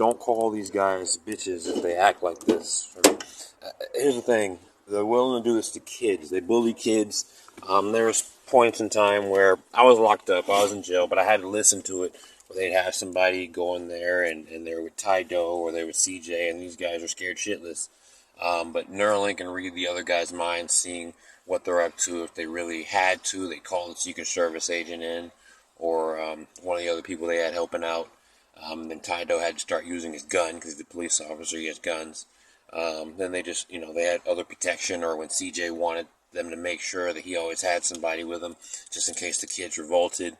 don't call these guys bitches if they act like this. Here's the thing. They're willing to do this to kids. They bully kids. There was points in time where I was locked up. I was in jail, but I had to listen to it. Where they'd have somebody go in there, and they were with Tydo or they were CJ, and these guys are scared shitless. But Neuralink can read the other guy's mind, seeing what they're up to. If they really had to, they call the Secret Service agent in, or one of the other people they had helping out. Then Tydo had to start using his gun because he's the police officer, he has guns. Then they just, they had other protection, or when CJ wanted them to make sure that he always had somebody with him, just in case the kids revolted.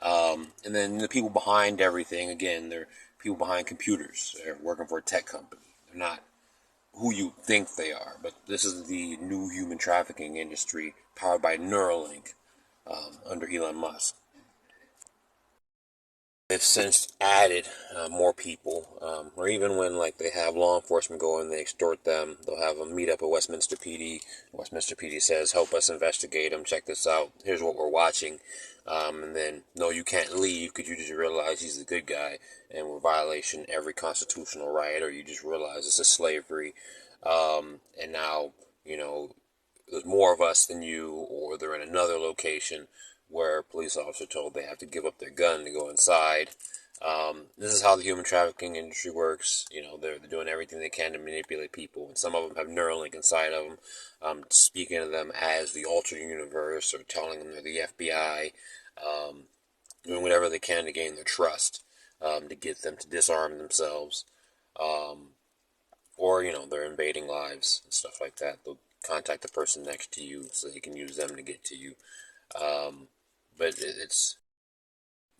And then the people behind everything, again, they're people behind computers. They're working for a tech company. They're not who you think they are, but this is the new human trafficking industry powered by Neuralink under Elon Musk. They've since added more people, or even when they have law enforcement go and they extort them, they'll have them meet up at Westminster PD. Westminster PD says, help us investigate them, check this out, here's what we're watching. And then, no, you can't leave because you just realize he's the good guy and we're violating every constitutional right, or you just realize this is slavery. And now, there's more of us than you, or they're in another location where a police officer told they have to give up their gun to go inside. This is how the human trafficking industry works. They're doing everything they can to manipulate people, and some of them have Neuralink inside of them, speaking to them as the alternate universe, or telling them they're the FBI, doing whatever they can to gain their trust, to get them to disarm themselves, or, they're invading lives and stuff like that. They'll contact the person next to you so they can use them to get to you.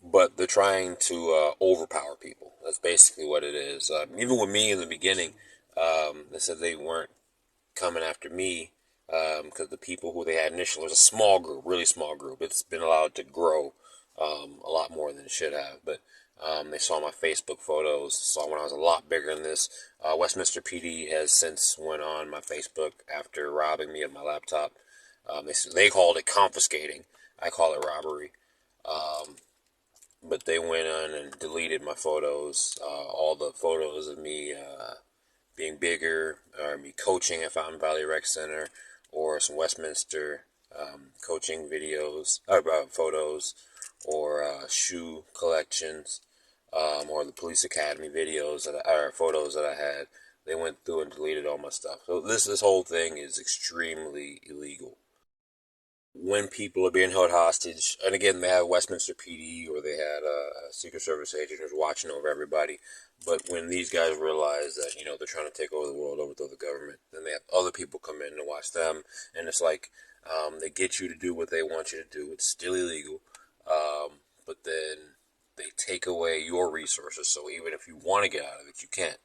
But they're trying to overpower people. That's basically what it is. Even with me in the beginning, they said they weren't coming after me because the people who they had initially was a small group, really small group. It's been allowed to grow a lot more than it should have. But they saw my Facebook photos, saw when I was a lot bigger than this. Westminster PD has since went on my Facebook after robbing me of my laptop. They called it confiscating. I call it robbery. But they went on and deleted my photos, all the photos of me being bigger, or me coaching at Fountain Valley Rec Center, or some Westminster coaching videos, photos, or shoe collections, or the police academy videos or photos that I had. They went through and deleted all my stuff. So this whole thing is extremely illegal. When people are being held hostage, and again, they have Westminster PD, or they had a Secret Service agent who's watching over everybody. But when these guys realize that, they're trying to take over the world, overthrow the government, then they have other people come in to watch them. And it's like, they get you to do what they want you to do. It's still illegal. But then they take away your resources. So even if you want to get out of it, you can't,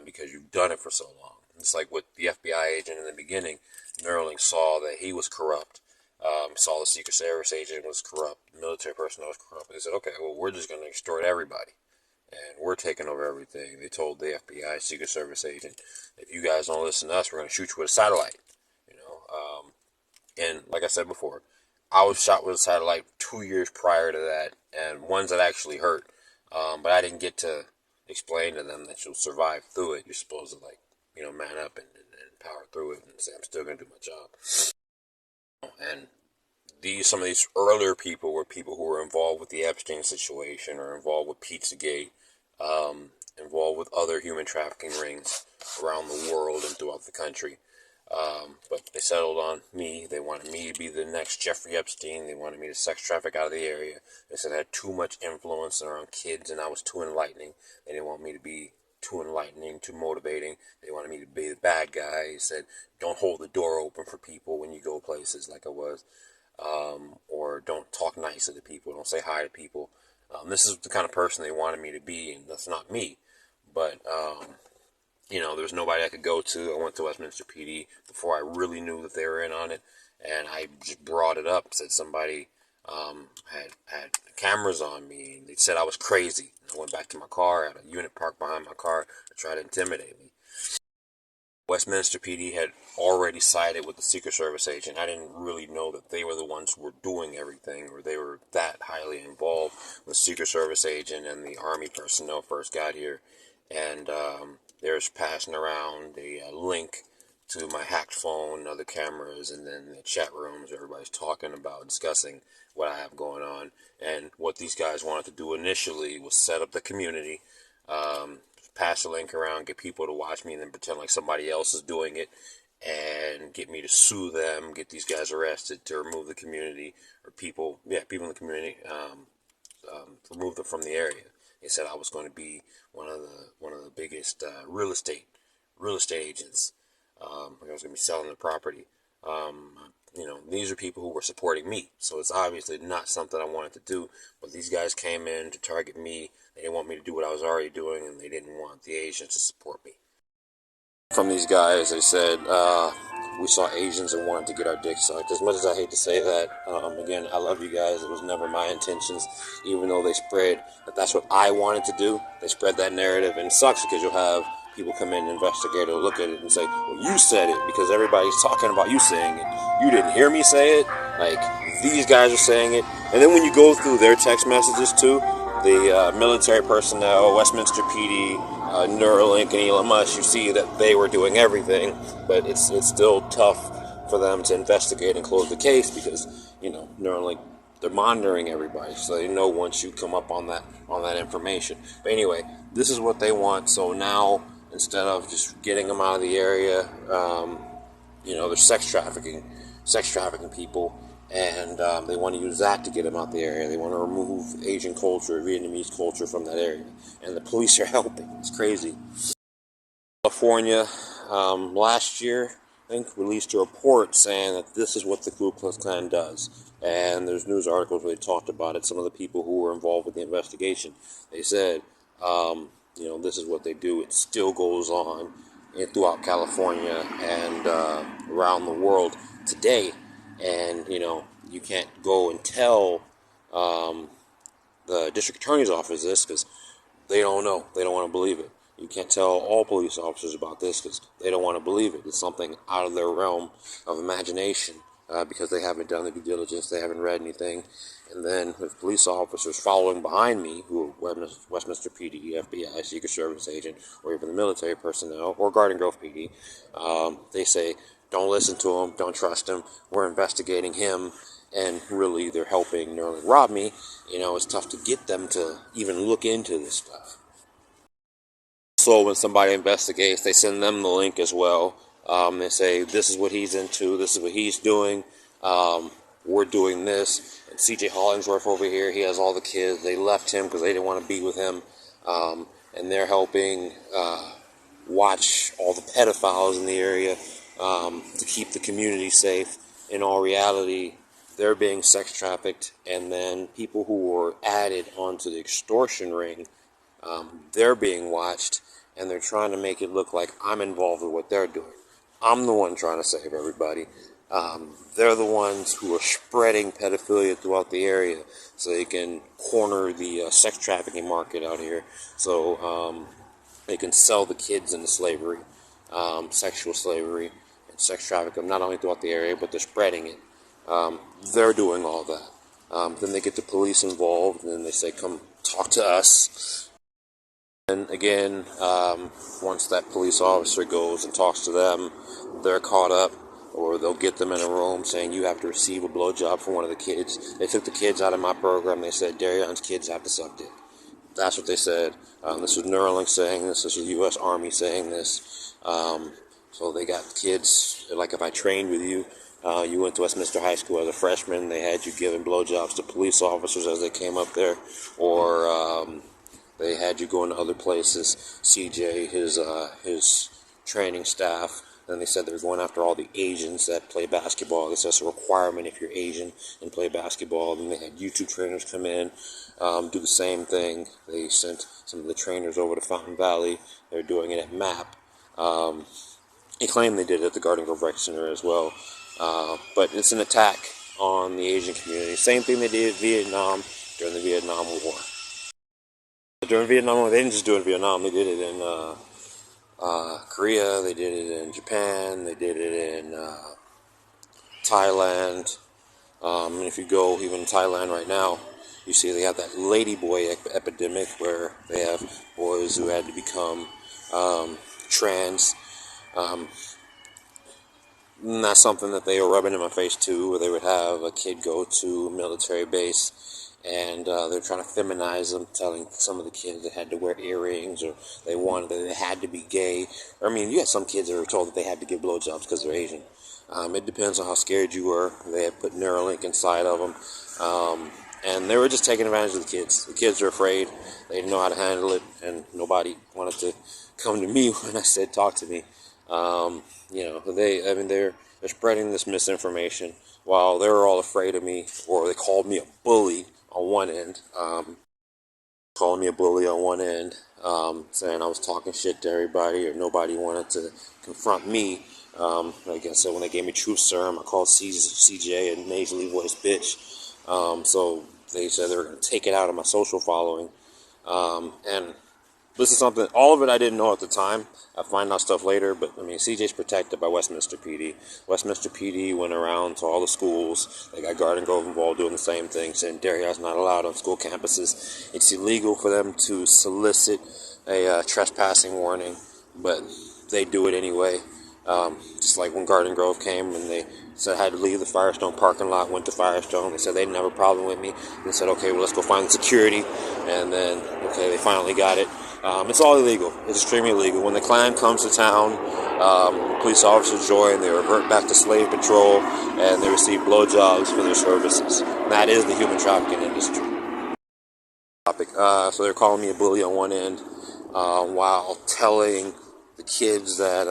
because you've done it for so long. It's like with the FBI agent in the beginning. Neuralink saw that he was corrupt. Saw the Secret Service agent was corrupt, military personnel was corrupt. They said, okay, well, we're just going to extort everybody, and we're taking over everything. They told the FBI Secret Service agent, if you guys don't listen to us, we're going to shoot you with a satellite. And like I said before, I was shot with a satellite 2 years prior to that, and ones that actually hurt. But I didn't get to explain to them that you'll survive through it. You're supposed to man up and power through it and say, I'm still going to do my job. And some of these earlier people were people who were involved with the Epstein situation, or involved with Pizzagate, involved with other human trafficking rings around the world and throughout the country. But they settled on me. They wanted me to be the next Jeffrey Epstein. They wanted me to sex traffic out of the area. They said I had too much influence around kids and I was too enlightening. They didn't want me to be too enlightening, too motivating. They wanted me to be the bad guy. He said, don't hold the door open for people when you go places like I was. Or don't talk nice to the people. Don't say hi to people. This is the kind of person they wanted me to be, and that's not me. But, there's nobody I could go to. I went to Westminster PD before I really knew that they were in on it, and I just brought it up, said somebody had cameras on me, and they said I was crazy. I went back to my car, had a unit parked behind my car to try to intimidate me. Westminster PD had already sided with the Secret Service agent. I didn't really know that they were the ones who were doing everything, or they were that highly involved with the Secret Service agent and the Army personnel first got here. and they're passing around a link to my hacked phone and other cameras, and then the chat rooms everybody's talking about, discussing what I have going on. And what these guys wanted to do initially was set up the community, pass the link around, get people to watch me, and then pretend like somebody else is doing it, and get me to sue them, get these guys arrested, to remove the community, or people in the community, remove them from the area. They said I was going to be one of the biggest real estate agents. I was going to be selling the property. These are people who were supporting me, so it's obviously not something I wanted to do. But these guys came in to target me. They didn't want me to do what I was already doing, and they didn't want the Asians to support me. From these guys, they said we saw Asians and wanted to get our dicks sucked. As much as I hate to say that, again, I love you guys. It was never my intentions, even though they spread that's what I wanted to do. They spread that narrative, and it sucks because you'll have people come in and investigate or look at it and say, well, you said it, because everybody's talking about you saying it. You didn't hear me say it. Like, these guys are saying it. And then when you go through their text messages too, the military personnel, Westminster PD, Neuralink, and Elon Musk, you see that they were doing everything, but it's still tough for them to investigate and close the case because, Neuralink, they're monitoring everybody, so they know once you come up on that information. But anyway, this is what they want. So now, instead of just getting them out of the area, there's sex trafficking people, and they want to use that to get them out the area. They want to remove Asian culture, Vietnamese culture from that area, and the police are helping. It's crazy. California, last year, I think, released a report saying that this is what the Ku Klux Klan does. And there's news articles where they talked about it. Some of the people who were involved with the investigation, they said, this is what they do. It still goes on throughout California and around the world today. And, you can't go and tell the district attorney's office this because they don't know. They don't want to believe it. You can't tell all police officers about this because they don't want to believe it. It's something out of their realm of imagination because they haven't done the due diligence. They haven't read anything. And then with police officers following behind me, who are Westminster PD, FBI, Secret Service agent, or even the military personnel, or Garden Grove PD, they say, don't listen to him, don't trust him, we're investigating him, and really they're helping Neuralink rob me. It's tough to get them to even look into this stuff. So when somebody investigates, they send them the link as well. They say, this is what he's into, this is what he's doing, we're doing this. And CJ Hollingsworth over here, he has all the kids. They left him because they didn't want to be with him. And they're helping watch all the pedophiles in the area to keep the community safe. In all reality, they're being sex trafficked, and then people who were added onto the extortion ring, they're being watched, and they're trying to make it look like I'm involved with what they're doing. I'm the one trying to save everybody. They're the ones who are spreading pedophilia throughout the area so they can corner the sex trafficking market out here, so they can sell the kids into slavery, sexual slavery, and sex trafficking, not only throughout the area, but they're spreading it. They're doing all that. Then they get the police involved, and then they say, come talk to us. And again, once that police officer goes and talks to them, they're caught up, or they'll get them in a room saying, you have to receive a blowjob from one of the kids. They took the kids out of my program. They said, Darion's kids have to suck dick. That's what they said. This was Neuralink saying this. This was the U.S. Army saying this. So they got kids, like if I trained with you, you went to Westminster High School as a freshman, they had you giving blowjobs to police officers as they came up there, or they had you going to other places. CJ, his training staff, then they said they were going after all the Asians that play basketball. This is a requirement if you're Asian and play basketball. Then they had YouTube trainers come in, do the same thing. They sent some of the trainers over to Fountain Valley. They're doing it at MAP. They claim they did it at the Garden Grove Rec Center as well. But it's an attack on the Asian community. Same thing they did in Vietnam during the Vietnam War. During Vietnam War, they didn't just do it in Vietnam. They did it in Korea. They did it in Japan. They did it in Thailand. And if you go even in Thailand right now, You see, they have that ladyboy epidemic where they have boys who had to become trans. And that's something that they were rubbing in my face too, where they would have a kid go to a military base and they're trying to feminize them, telling some of the kids they had to wear earrings or they had to be gay. I mean, you had some kids that were told that they had to give blowjobs because they're Asian. It depends on how scared you were. They had put Neuralink inside of them. And they were just taking advantage of the kids. The kids are afraid. They didn't know how to handle it, and nobody wanted to come to me when I said, talk to me. They're spreading this misinformation while they were all afraid of me, or they called me a bully on one end. Saying I was talking shit to everybody, or nobody wanted to confront me. Like I said, when they gave me truth serum, I called CJ a nasally voiced bitch. So they said they were going to take it out of my social following. And this is something, all of it I didn't know at the time. I find out stuff later, but I mean, CJ's protected by Westminster PD. Westminster PD went around to all the schools. They got Garden Grove involved doing the same thing, saying dairy is not allowed on school campuses. It's illegal for them to solicit a trespassing warning, but they do it anyway. Just like when Garden Grove came and they said I had to leave the Firestone parking lot, went to Firestone. They said they didn't have a problem with me. They said, okay, well, let's go find security. And then, okay, they finally got it. It's all illegal. It's extremely illegal. When the Klan comes to town, police officers join, they revert back to slave patrol, and they receive blowjobs for their services. And that is the human trafficking industry. So they're calling me a bully on one end, while telling the kids that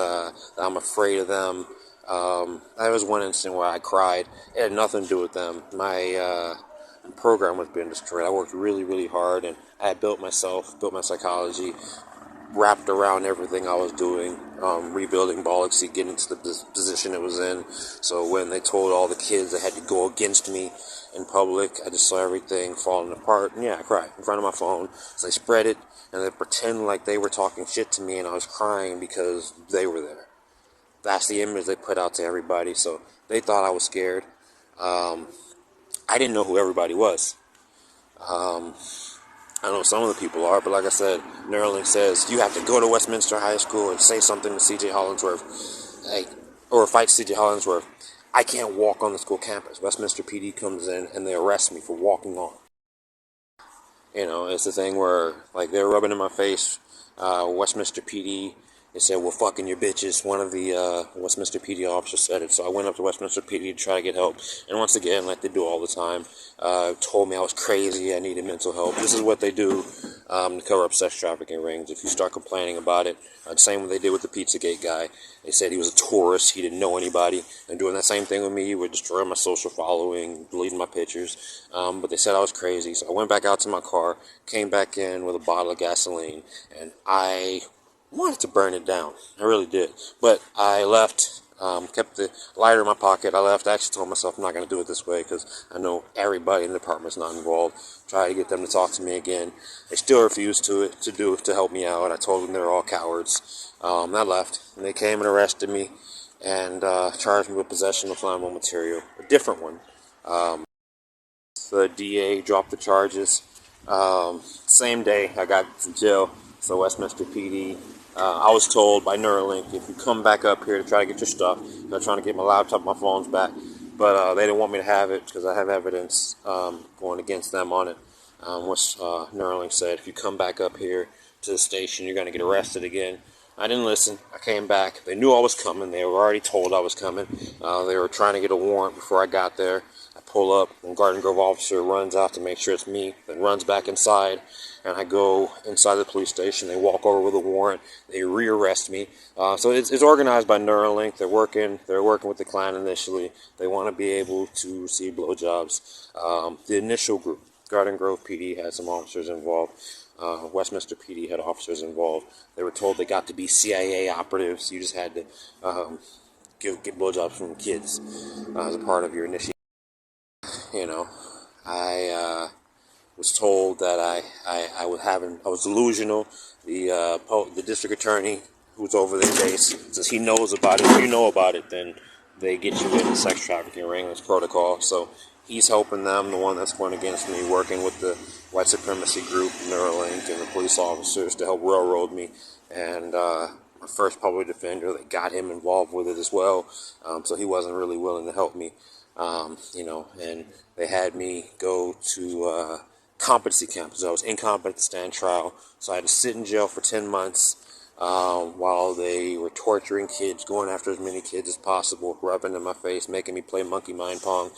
I'm afraid of them. There was one incident where I cried. It had nothing to do with them. My program was being destroyed. I worked really, really hard, and I had built my psychology, wrapped around everything I was doing, rebuilding Bollocksy, getting to the position it was in. So when they told all the kids they had to go against me in public, I just saw everything falling apart. And yeah, I cried in front of my phone. So they spread it, and they pretend like they were talking shit to me, and I was crying because they were there. That's the image they put out to everybody. So they thought I was scared. I didn't know who everybody was. I know some of the people are, but like I said, Neuralink says you have to go to Westminster High School and say something to C.J. Hollingsworth, or fight C.J. Hollingsworth. I can't walk on the school campus. Westminster PD comes in and they arrest me for walking on. You know, it's the thing where, like, they're rubbing in my face. Westminster PD, they said, "We're fucking your bitches." One of the Westminster PD officers said it, so I went up to Westminster PD to try to get help. And once again, like they do all the time, told me I was crazy, I needed mental help. This is what they do to cover up sex trafficking rings. If you start complaining about it, same what they did with the Pizzagate guy. They said he was a tourist, he didn't know anybody. And doing that same thing with me would destroy my social following, deleting my pictures. But they said I was crazy, so I went back out to my car, came back in with a bottle of gasoline, and I wanted to burn it down. I really did. But I left, kept the lighter in my pocket. I left. I actually told myself I'm not going to do it this way because I know everybody in the department's not involved. Tried to get them to talk to me again. They still refused to help me out. I told them they're all cowards. I left. And they came and arrested me and charged me with possession of flammable material. A different one. The DA dropped the charges. Same day I got to jail. So Westminster PD, I was told by Neuralink, if you come back up here to try to get your stuff, they're trying to get my laptop, my phones back, but they didn't want me to have it because I have evidence going against them on it, which Neuralink said, if you come back up here to the station, you're going to get arrested again. I didn't listen. I came back. They knew I was coming. They were already told I was coming. They were trying to get a warrant before I got there. I pull up, and Garden Grove officer runs out to make sure it's me, then runs back inside, and I go inside the police station. They walk over with a warrant. They re-arrest me. So it's organized by Neuralink. They're working with the Klan initially. They want to be able to receive blowjobs. The initial group, Garden Grove PD, had some officers involved. Westminster PD had officers involved. They were told they got to be CIA operatives. You just had to get blowjobs from kids as a part of your initiation. You know, I was told that I was delusional. The district attorney who's over the case says he knows about it. If you know about it, then they get you in the sex trafficking ring. That's protocol. So he's helping them, the one that's going against me, working with the white supremacy group, Neuralink, and the police officers to help railroad me. And my first public defender, they got him involved with it as well, so he wasn't really willing to help me, and they had me go to competency camp, because I was incompetent to stand trial, so I had to sit in jail for 10 months, while they were torturing kids, going after as many kids as possible, rubbing in my face, making me play monkey mind pong.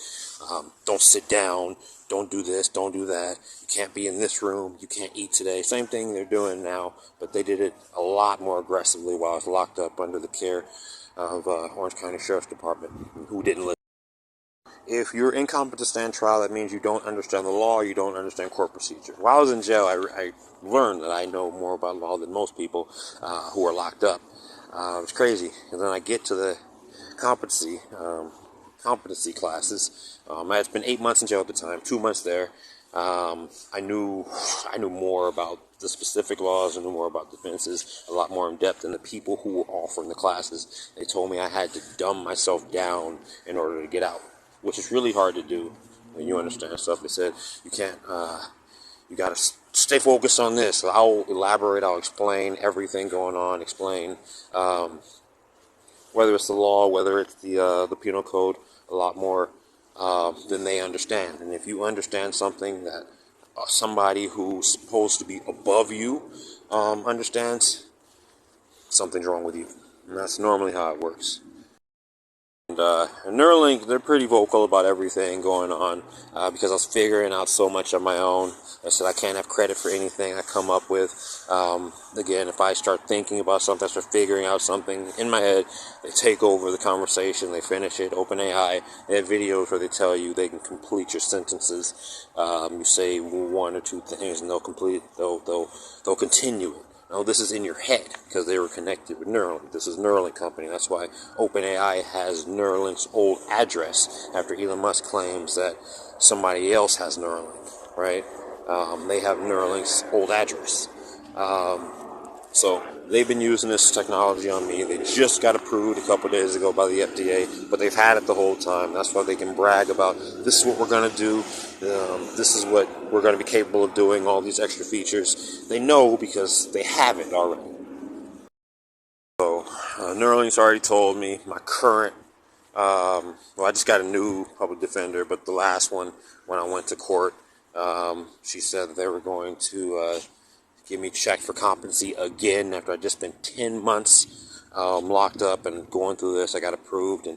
Don't sit down, don't do this, don't do that, you can't be in this room, you can't eat today. Same thing they're doing now, but they did it a lot more aggressively while I was locked up under the care of Orange County Sheriff's Department, who didn't listen. If you're incompetent to stand trial, that means you don't understand the law, you don't understand court procedure. While I was in jail, I learned that I know more about law than most people who are locked up. It's crazy. And then I get to the competency classes. I had spent 8 months in jail at the time, 2 months there. I knew more about the specific laws, I knew more about defenses, a lot more in depth than the people who were offering the classes. They told me I had to dumb myself down in order to get out, which is really hard to do when you understand stuff. They said you can't, you gotta stay focused on this. So I'll elaborate, I'll explain everything going on, explain whether it's the law, whether it's the penal code, a lot more than they understand. And if you understand something that somebody who's supposed to be above you understands, something's wrong with you. And that's normally how it works. And Neuralink, they're pretty vocal about everything going on because I was figuring out so much on my own. I said I can't have credit for anything I come up with. Again, if I start thinking about something, I start figuring out something in my head, they take over the conversation, they finish it. OpenAI, they have videos where they tell you they can complete your sentences. You say one or two things and they'll complete it. They'll continue it. No, this is in your head because they were connected with Neuralink. This is Neuralink company. That's why OpenAI has Neuralink's old address after Elon Musk claims that somebody else has Neuralink, right? They have Neuralink's old address. So they've been using this technology on me. They just got approved a couple days ago by the FDA, but they've had it the whole time. That's why they can brag about, this is what we're going to do. This is what we're going to be capable of doing, all these extra features. They know because they have it already. So Neuralink's already told me my current, well, I just got a new public defender, but the last one, when I went to court, she said that they were going to give me check for competency again after I'd just spent 10 months locked up and going through this. I got approved, and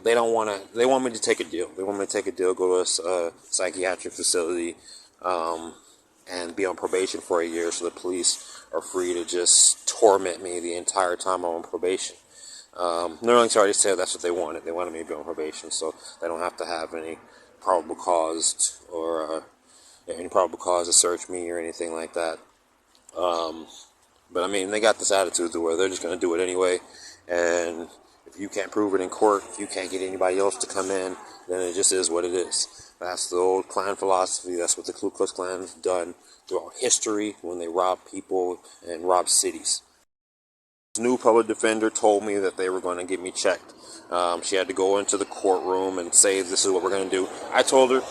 they want me to take a deal. They want me to take a deal, go to a psychiatric facility, and be on probation for a year, so the police are free to just torment me the entire time I'm on probation. Neuralink's already said that's what they wanted. They wanted me to be on probation, so they don't have to have any probable cause or any probable cause to search me or anything like that. But I mean, they got this attitude to where they're just going to do it anyway, and if you can't prove it in court, if you can't get anybody else to come in, then it just is what it is. That's the old Klan philosophy. That's what the Ku Klux Klan has done throughout history when they rob people and rob cities. This new public defender told me that they were going to get me checked. She had to go into the courtroom and say, this is what we're going to do. I told her,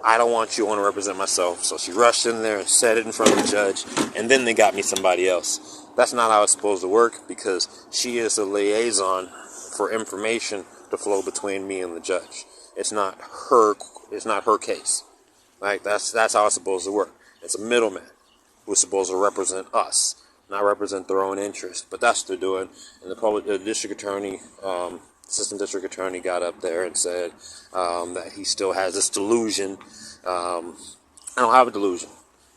I don't want you, I want to represent myself. So she rushed in there and said it in front of the judge, and then they got me somebody else. That's not how it's supposed to work, because she is a liaison for information to flow between me and the judge. It's not her case. Right? That's how it's supposed to work. It's a middleman who's supposed to represent us, not represent their own interest. But that's what they're doing. And the district attorney, assistant district attorney, got up there and said that he still has this delusion. I don't have a delusion.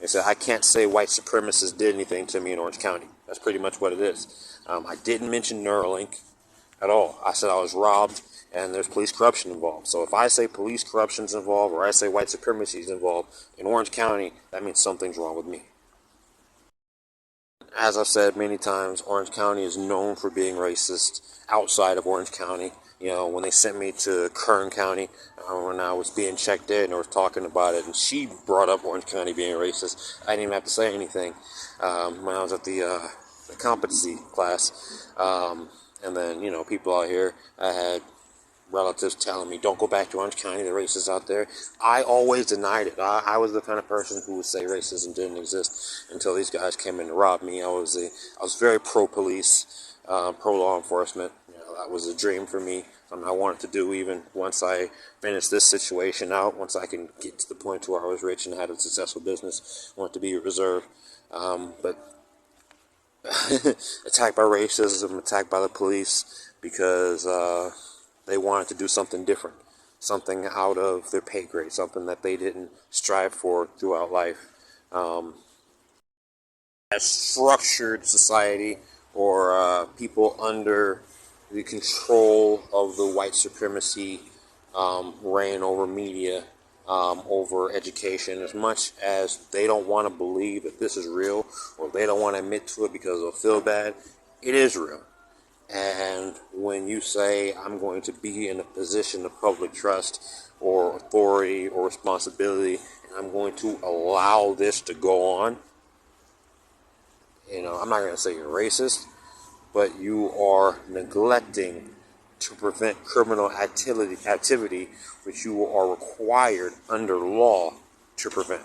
He said, I can't say white supremacists did anything to me in Orange County. That's pretty much what it is. I didn't mention Neuralink at all. I said I was robbed and there's police corruption involved. So if I say police corruption's involved, or I say white supremacy is involved in Orange County, that means something's wrong with me. As I've said many times, Orange County is known for being racist. Outside of Orange County, you know, when they sent me to Kern County, when I was being checked in, or was talking about it, and she brought up Orange County being racist, I didn't even have to say anything when I was at the competency class. And then, you know, people out here, I had relatives telling me, don't go back to Orange County, the racists out there. I always denied it. I was the kind of person who would say racism didn't exist until these guys came in to rob me. I was very pro-police, pro-law enforcement. That was a dream for me. Something I wanted to do even once I finished this situation out, once I can get to the point where I was rich and had a successful business. I wanted to be reserved. But attacked by racism, attacked by the police because they wanted to do something different, something out of their pay grade, something that they didn't strive for throughout life. A structured society or people under the control of the white supremacy reign over media, over education, as much as they don't want to believe that this is real or they don't want to admit to it because they'll feel bad. It is real. And when you say, I'm going to be in a position of public trust or authority or responsibility, and I'm going to allow this to go on, I'm not going to say you're racist, but you are neglecting to prevent criminal activity which you are required under law to prevent.